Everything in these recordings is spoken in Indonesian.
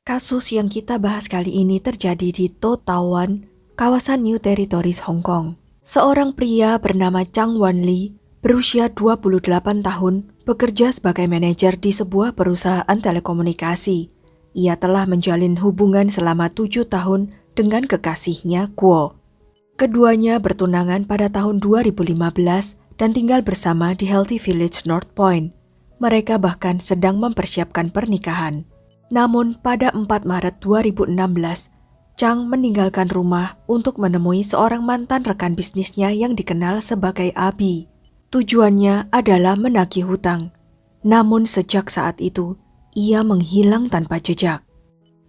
Kasus yang kita bahas kali ini terjadi di To Taiwan, kawasan New Territories, Hong Kong. Seorang pria bernama Chang Wan-li, berusia 28 tahun, bekerja sebagai manajer di sebuah perusahaan telekomunikasi. Ia telah menjalin hubungan selama 7 tahun dengan kekasihnya Guo. Keduanya bertunangan pada tahun 2015 dan tinggal bersama di Healthy Village North Point. Mereka bahkan sedang mempersiapkan pernikahan. Namun pada 4 Maret 2016, Chang meninggalkan rumah untuk menemui seorang mantan rekan bisnisnya yang dikenal sebagai Abi. Tujuannya adalah menagih hutang. Namun sejak saat itu, ia menghilang tanpa jejak.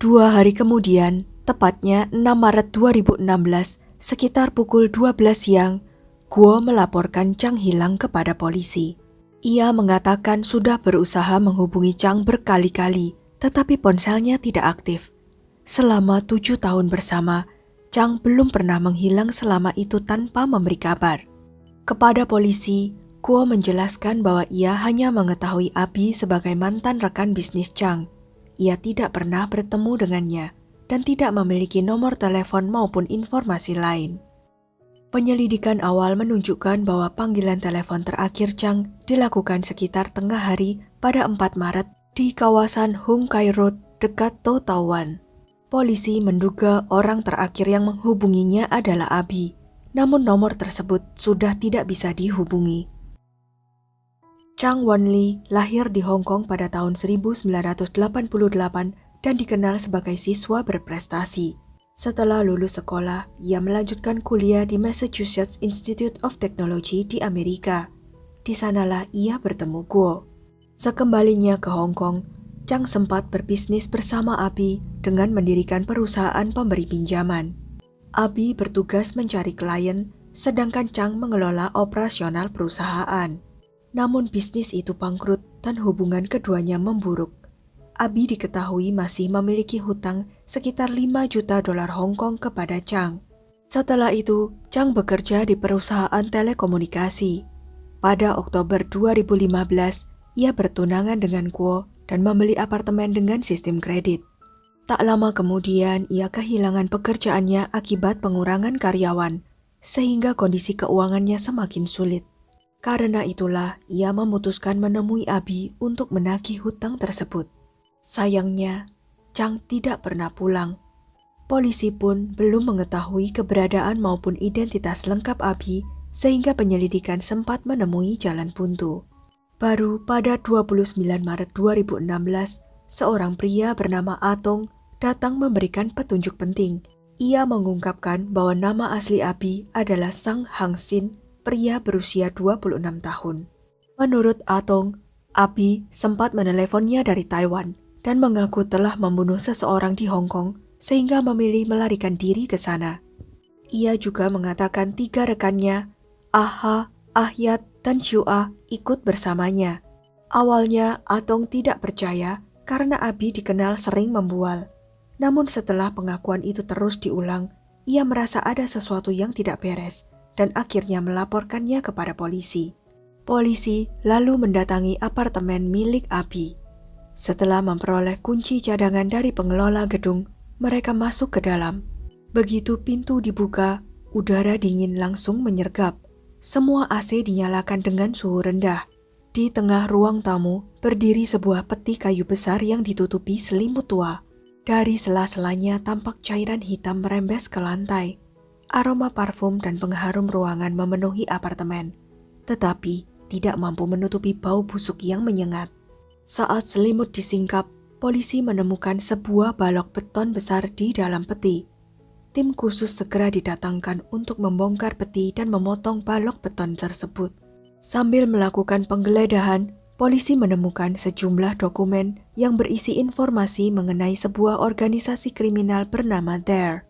2 hari kemudian, tepatnya 6 Maret 2016, sekitar pukul 12 siang, Guo melaporkan Chang hilang kepada polisi. Ia mengatakan sudah berusaha menghubungi Chang berkali-kali, tetapi ponselnya tidak aktif. Selama 7 tahun bersama, Chang belum pernah menghilang selama itu tanpa memberi kabar. Kepada polisi, Guo menjelaskan bahwa ia hanya mengetahui Abi sebagai mantan rekan bisnis Chang. Ia tidak pernah bertemu dengannya dan tidak memiliki nomor telepon maupun informasi lain. Penyelidikan awal menunjukkan bahwa panggilan telepon terakhir Chang dilakukan sekitar tengah hari pada 4 Maret di kawasan Hung Kai Road dekat To Taiwan. Polisi menduga orang terakhir yang menghubunginya adalah Abi, namun nomor tersebut sudah tidak bisa dihubungi. Chang Wan-li lahir di Hong Kong pada tahun 1988 dan dikenal sebagai siswa berprestasi. Setelah lulus sekolah, ia melanjutkan kuliah di Massachusetts Institute of Technology di Amerika. Di sanalah ia bertemu Guo. Sekembalinya ke Hong Kong, Chang sempat berbisnis bersama Abi dengan mendirikan perusahaan pemberi pinjaman. Abi bertugas mencari klien, sedangkan Chang mengelola operasional perusahaan. Namun bisnis itu bangkrut dan hubungan keduanya memburuk. Abi diketahui masih memiliki hutang sekitar 5 juta dolar Hong Kong kepada Chang. Setelah itu, Chang bekerja di perusahaan telekomunikasi. Pada Oktober 2015, ia bertunangan dengan Guo dan membeli apartemen dengan sistem kredit. Tak lama kemudian, ia kehilangan pekerjaannya akibat pengurangan karyawan, sehingga kondisi keuangannya semakin sulit. Karena itulah, ia memutuskan menemui Abi untuk menagih hutang tersebut. Sayangnya, Chang tidak pernah pulang. Polisi pun belum mengetahui keberadaan maupun identitas lengkap Abi, sehingga penyelidikan sempat menemui jalan buntu. Baru pada 29 Maret 2016, seorang pria bernama Atong datang memberikan petunjuk penting. Ia mengungkapkan bahwa nama asli Abi adalah Sang Hang Sin, pria berusia 26 tahun. Menurut Atong, Abi sempat meneleponnya dari Taiwan dan mengaku telah membunuh seseorang di Hong Kong sehingga memilih melarikan diri ke sana. Ia juga mengatakan 3 rekannya, Aha, Ahyat, dan Shua ikut bersamanya. Awalnya Atong tidak percaya karena Abi dikenal sering membual. Namun setelah pengakuan itu terus diulang, ia merasa ada sesuatu yang tidak beres dan akhirnya melaporkannya kepada polisi. Polisi lalu mendatangi apartemen milik Abi. Setelah memperoleh kunci cadangan dari pengelola gedung, mereka masuk ke dalam. Begitu pintu dibuka, udara dingin langsung menyergap. Semua AC dinyalakan dengan suhu rendah. Di tengah ruang tamu, berdiri sebuah peti kayu besar yang ditutupi selimut tua. Dari sela-selanya tampak cairan hitam merembes ke lantai. Aroma parfum dan pengharum ruangan memenuhi apartemen, tetapi tidak mampu menutupi bau busuk yang menyengat. Saat selimut disingkap, polisi menemukan sebuah balok beton besar di dalam peti. Tim khusus segera didatangkan untuk membongkar peti dan memotong balok beton tersebut. Sambil melakukan penggeledahan, polisi menemukan sejumlah dokumen yang berisi informasi mengenai sebuah organisasi kriminal bernama Dare.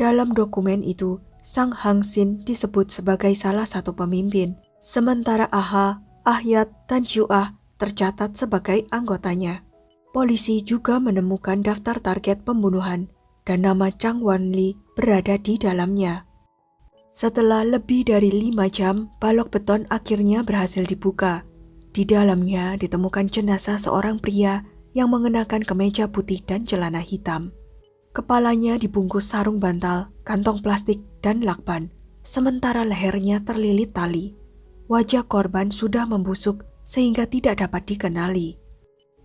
Dalam dokumen itu, Sang Hang Sin disebut sebagai salah satu pemimpin, sementara Aha, Ahyat, dan Shua tercatat sebagai anggotanya. Polisi juga menemukan daftar target pembunuhan dan nama Chang Wan-li berada di dalamnya. Setelah lebih dari 5 jam, balok beton akhirnya berhasil dibuka. Di dalamnya ditemukan jenazah seorang pria yang mengenakan kemeja putih dan celana hitam. Kepalanya dibungkus sarung bantal, kantong plastik, dan lakban, sementara lehernya terlilit tali. Wajah korban sudah membusuk sehingga tidak dapat dikenali.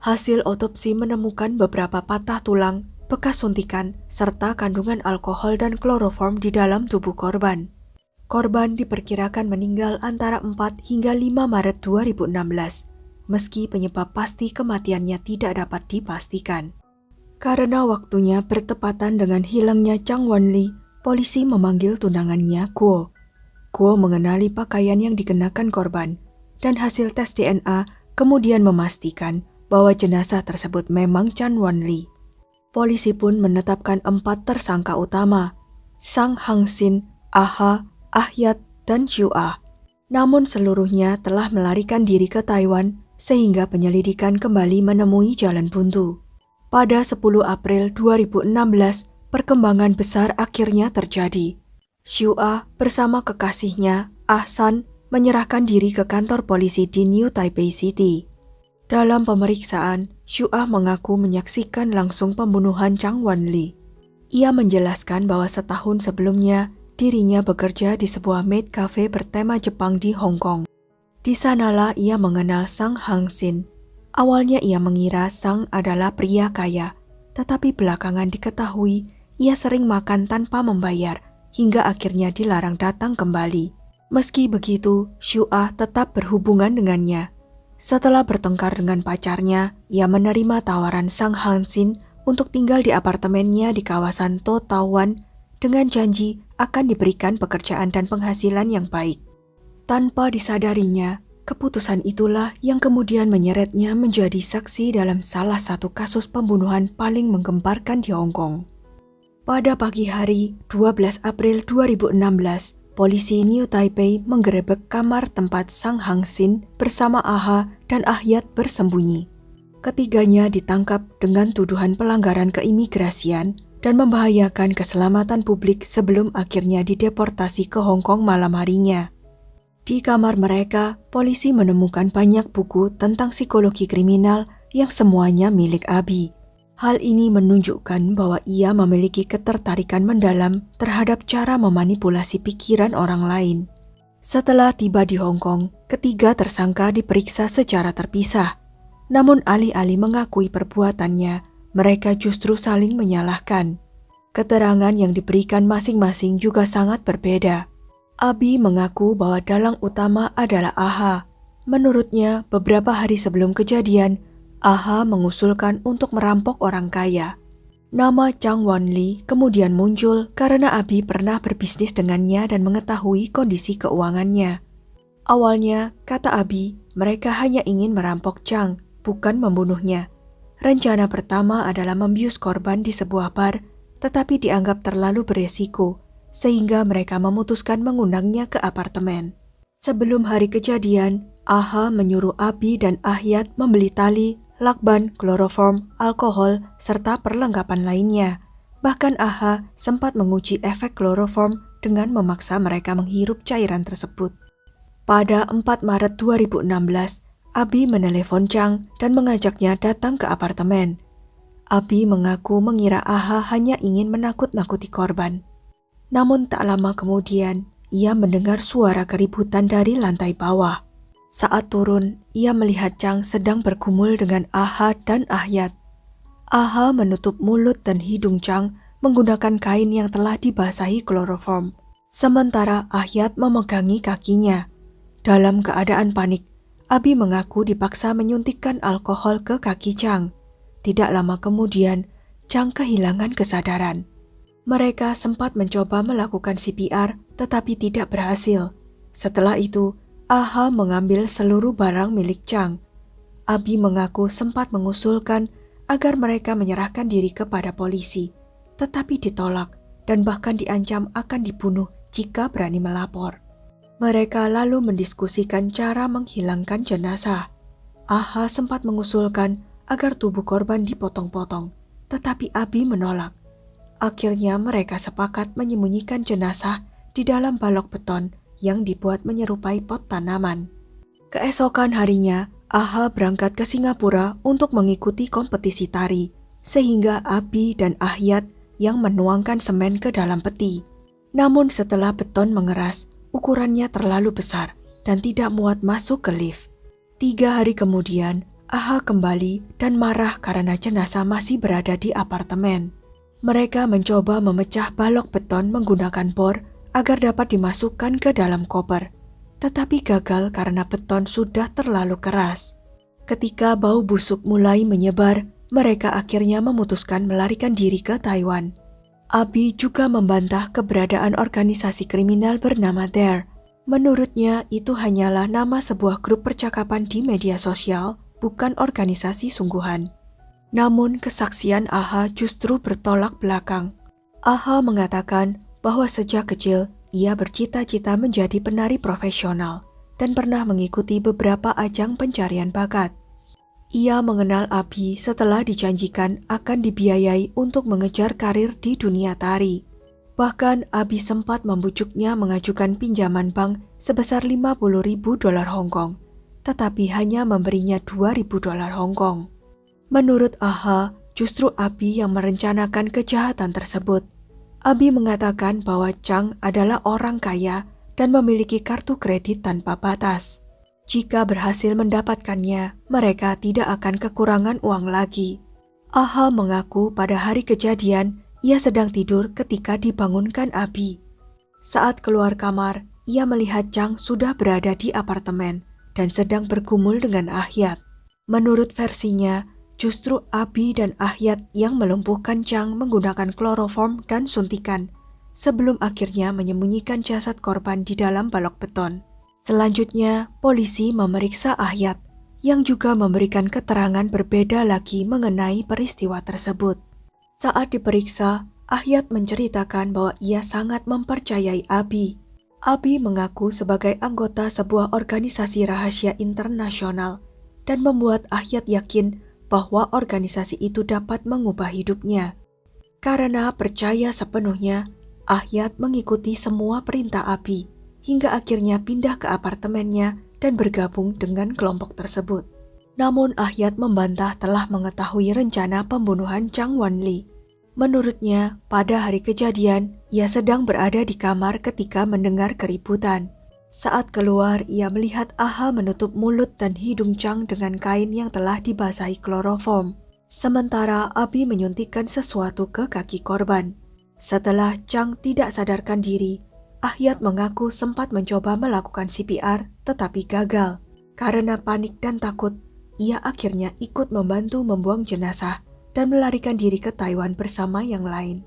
Hasil otopsi menemukan beberapa patah tulang, bekas suntikan, serta kandungan alkohol dan kloroform di dalam tubuh korban. Korban diperkirakan meninggal antara 4 hingga 5 Maret 2016, meski penyebab pasti kematiannya tidak dapat dipastikan. Karena waktunya bertepatan dengan hilangnya Chang Won-li, polisi memanggil tunangannya Guo. Guo mengenali pakaian yang dikenakan korban, dan hasil tes DNA kemudian memastikan bahwa jenazah tersebut memang Chang Won-li. Polisi pun menetapkan 4 tersangka utama, Sang Hang-sin, Ah-ha, Ah-hyat, dan Xiu-ah. Namun seluruhnya telah melarikan diri ke Taiwan sehingga penyelidikan kembali menemui jalan buntu. Pada 10 April 2016, perkembangan besar akhirnya terjadi. Xiu-ah bersama kekasihnya, Ah-san, menyerahkan diri ke kantor polisi di New Taipei City. Dalam pemeriksaan, Xiu-ah mengaku menyaksikan langsung pembunuhan Chang Won-li. Ia menjelaskan bahwa setahun sebelumnya, dirinya bekerja di sebuah maid cafe bertema Jepang di Hong Kong. Di sanalah ia mengenal Sang Hang-sin. Awalnya ia mengira Sang adalah pria kaya, tetapi belakangan diketahui ia sering makan tanpa membayar, hingga akhirnya dilarang datang kembali. Meski begitu, Xiu-ah tetap berhubungan dengannya. Setelah bertengkar dengan pacarnya, ia menerima tawaran Sang Hang-sin untuk tinggal di apartemennya di kawasan To Tawan dengan janji akan diberikan pekerjaan dan penghasilan yang baik. Tanpa disadarinya, keputusan itulah yang kemudian menyeretnya menjadi saksi dalam salah satu kasus pembunuhan paling menggemparkan di Hong Kong. Pada pagi hari 12 April 2016, polisi New Taipei menggerebek kamar tempat Sang Hang-sin bersama Ah-ha dan Ah-hyat bersembunyi. Ketiganya ditangkap dengan tuduhan pelanggaran keimigrasian dan membahayakan keselamatan publik sebelum akhirnya dideportasi ke Hong Kong malam harinya. Di kamar mereka, polisi menemukan banyak buku tentang psikologi kriminal yang semuanya milik Abi. Hal ini menunjukkan bahwa ia memiliki ketertarikan mendalam terhadap cara memanipulasi pikiran orang lain. Setelah tiba di Hong Kong, ketiga tersangka diperiksa secara terpisah. Namun alih-alih mengakui perbuatannya, mereka justru saling menyalahkan. Keterangan yang diberikan masing-masing juga sangat berbeda. Abi mengaku bahwa dalang utama adalah Ah-ha. Menurutnya, beberapa hari sebelum kejadian, Ah-ha mengusulkan untuk merampok orang kaya. Nama Chang Won-li kemudian muncul karena Abi pernah berbisnis dengannya dan mengetahui kondisi keuangannya. Awalnya, kata Abi, mereka hanya ingin merampok Chang, bukan membunuhnya. Rencana pertama adalah membius korban di sebuah bar, tetapi dianggap terlalu beresiko, sehingga mereka memutuskan mengundangnya ke apartemen. Sebelum hari kejadian, Ah-ha menyuruh Abi dan Ah-hyat membeli tali, lakban, kloroform, alkohol, serta perlengkapan lainnya. Bahkan Ah-ha sempat menguji efek kloroform dengan memaksa mereka menghirup cairan tersebut. Pada 4 Maret 2016, Abi menelepon Chang dan mengajaknya datang ke apartemen. Abi mengaku mengira Ah-ha hanya ingin menakut-nakuti korban. Namun tak lama kemudian, ia mendengar suara keributan dari lantai bawah. Saat turun, ia melihat Chang sedang bergumul dengan Ah-ha dan Ah-hyat. Ah-ha menutup mulut dan hidung Chang menggunakan kain yang telah dibasahi kloroform. Sementara Ah-hyat memegangi kakinya. Dalam keadaan panik, Abi mengaku dipaksa menyuntikkan alkohol ke kaki Chang. Tidak lama kemudian, Chang kehilangan kesadaran. Mereka sempat mencoba melakukan CPR tetapi tidak berhasil. Setelah itu, Ah-ha mengambil seluruh barang milik Chang. Abi mengaku sempat mengusulkan agar mereka menyerahkan diri kepada polisi, tetapi ditolak dan bahkan diancam akan dibunuh jika berani melapor. Mereka lalu mendiskusikan cara menghilangkan jenazah. Ah-ha sempat mengusulkan agar tubuh korban dipotong-potong, tetapi Abi menolak. Akhirnya mereka sepakat menyembunyikan jenazah di dalam balok beton yang dibuat menyerupai pot tanaman. Keesokan harinya, Ah berangkat ke Singapura untuk mengikuti kompetisi tari, sehingga Abi dan Ahyat yang menuangkan semen ke dalam peti. Namun setelah beton mengeras, ukurannya terlalu besar dan tidak muat masuk ke lift. 3 hari kemudian, Aha kembali dan marah karena jenazah masih berada di apartemen. Mereka mencoba memecah balok beton menggunakan bor agar dapat dimasukkan ke dalam koper, tetapi gagal karena beton sudah terlalu keras. Ketika bau busuk mulai menyebar, mereka akhirnya memutuskan melarikan diri ke Taiwan. Abi juga membantah keberadaan organisasi kriminal bernama Dare. Menurutnya, itu hanyalah nama sebuah grup percakapan di media sosial, bukan organisasi sungguhan. Namun, kesaksian Aha justru bertolak belakang. Aha mengatakan bahwa sejak kecil ia bercita-cita menjadi penari profesional dan pernah mengikuti beberapa ajang pencarian bakat. Ia mengenal Abi setelah dijanjikan akan dibiayai untuk mengejar karir di dunia tari. Bahkan Abi sempat membujuknya mengajukan pinjaman bank sebesar 50.000 dolar Hong Kong, tetapi hanya memberinya 2.000 dolar Hong Kong. Menurut Aha, justru Abi yang merencanakan kejahatan tersebut. Abi mengatakan bahwa Chang adalah orang kaya dan memiliki kartu kredit tanpa batas. Jika berhasil mendapatkannya, mereka tidak akan kekurangan uang lagi. Aha mengaku pada hari kejadian, ia sedang tidur ketika dibangunkan Abi. Saat keluar kamar, ia melihat Chang sudah berada di apartemen dan sedang bergumul dengan Ahyat. Menurut versinya, justru Abi dan Ahyat yang melumpuhkan Chang menggunakan kloroform dan suntikan, sebelum akhirnya menyembunyikan jasad korban di dalam balok beton. Selanjutnya, polisi memeriksa Ahyat, yang juga memberikan keterangan berbeda lagi mengenai peristiwa tersebut. Saat diperiksa, Ahyat menceritakan bahwa ia sangat mempercayai Abi. Abi mengaku sebagai anggota sebuah organisasi rahasia internasional dan membuat Ahyat yakin bahwa organisasi itu dapat mengubah hidupnya. Karena percaya sepenuhnya, Ahyat mengikuti semua perintah Abi hingga akhirnya pindah ke apartemennya dan bergabung dengan kelompok tersebut. Namun Ahyat membantah telah mengetahui rencana pembunuhan Chang Wanli. Menurutnya, pada hari kejadian, ia sedang berada di kamar ketika mendengar keributan. Saat keluar, ia melihat Aha menutup mulut dan hidung Chang dengan kain yang telah dibasahi kloroform. Sementara Abi menyuntikkan sesuatu ke kaki korban. Setelah Chang tidak sadarkan diri, Ahyat mengaku sempat mencoba melakukan CPR tetapi gagal. Karena panik dan takut, ia akhirnya ikut membantu membuang jenazah dan melarikan diri ke Taiwan bersama yang lain.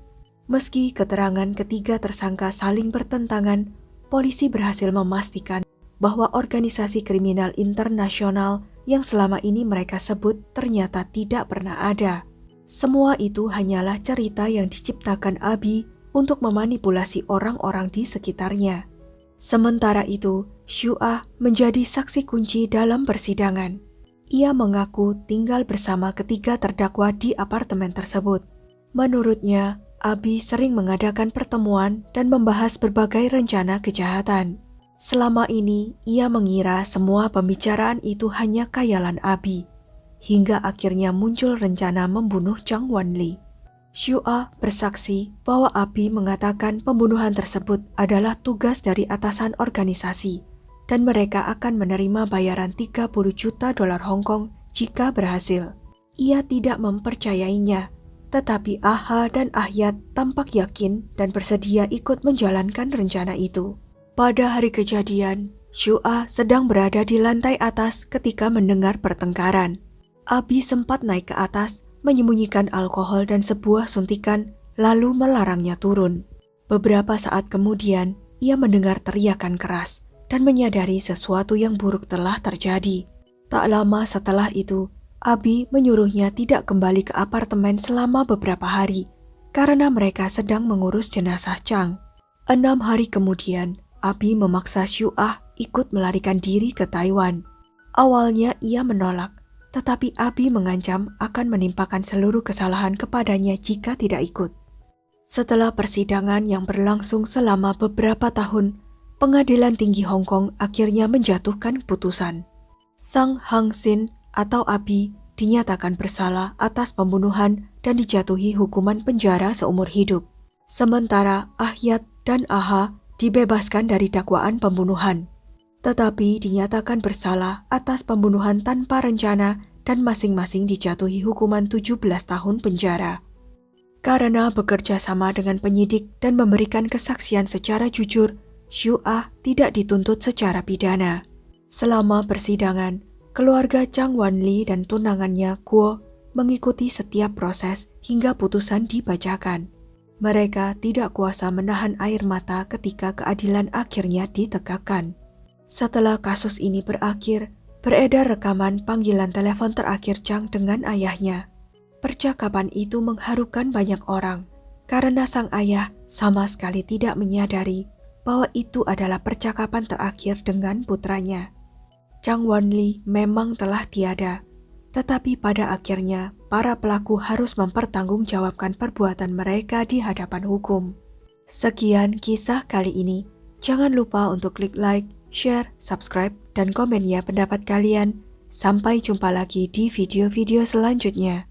Meski keterangan ketiga tersangka saling bertentangan, polisi berhasil memastikan bahwa organisasi kriminal internasional yang selama ini mereka sebut ternyata tidak pernah ada. Semua itu hanyalah cerita yang diciptakan Abi untuk memanipulasi orang-orang di sekitarnya. Sementara itu, Syu'ah menjadi saksi kunci dalam persidangan. Ia mengaku tinggal bersama ketiga terdakwa di apartemen tersebut. Menurutnya, Abi sering mengadakan pertemuan dan membahas berbagai rencana kejahatan. Selama ini, ia mengira semua pembicaraan itu hanya khayalan Abi, hingga akhirnya muncul rencana membunuh Chang Wanli. Syu'ah bersaksi bahwa Abi mengatakan pembunuhan tersebut adalah tugas dari atasan organisasi, dan mereka akan menerima bayaran 30 juta dolar Hong Kong jika berhasil. Ia tidak mempercayainya, tetapi Aha dan Ahyat tampak yakin dan bersedia ikut menjalankan rencana itu. Pada hari kejadian, Syu'ah sedang berada di lantai atas ketika mendengar pertengkaran. Abi sempat naik ke atas, menyembunyikan alkohol dan sebuah suntikan, lalu melarangnya turun. Beberapa saat kemudian, ia mendengar teriakan keras dan menyadari sesuatu yang buruk telah terjadi. Tak lama setelah itu, Abi menyuruhnya tidak kembali ke apartemen selama beberapa hari karena mereka sedang mengurus jenazah Chang. 6 hari kemudian, Abi memaksa Syu'ah ikut melarikan diri ke Taiwan. Awalnya ia menolak, tetapi Abi mengancam akan menimpakan seluruh kesalahan kepadanya jika tidak ikut. Setelah persidangan yang berlangsung selama beberapa tahun, Pengadilan Tinggi Hong Kong akhirnya menjatuhkan putusan. Sang Hang Sin atau Abi dinyatakan bersalah atas pembunuhan dan dijatuhi hukuman penjara seumur hidup. Sementara Ahyat dan Aha dibebaskan dari dakwaan pembunuhan, tetapi dinyatakan bersalah atas pembunuhan tanpa rencana dan masing-masing dijatuhi hukuman 17 tahun penjara. Karena bekerja sama dengan penyidik dan memberikan kesaksian secara jujur, Xu Ah tidak dituntut secara pidana. Selama persidangan, keluarga Chang Wanli dan tunangannya Guo mengikuti setiap proses hingga putusan dibacakan. Mereka tidak kuasa menahan air mata ketika keadilan akhirnya ditegakkan. Setelah kasus ini berakhir, beredar rekaman panggilan telepon terakhir Chang dengan ayahnya. Percakapan itu mengharukan banyak orang, karena sang ayah sama sekali tidak menyadari bahwa itu adalah percakapan terakhir dengan putranya. Chang Wanli memang telah tiada, tetapi pada akhirnya para pelaku harus mempertanggungjawabkan perbuatan mereka di hadapan hukum. Sekian kisah kali ini. Jangan lupa untuk klik like, share, subscribe, dan komen ya pendapat kalian. Sampai jumpa lagi di video-video selanjutnya.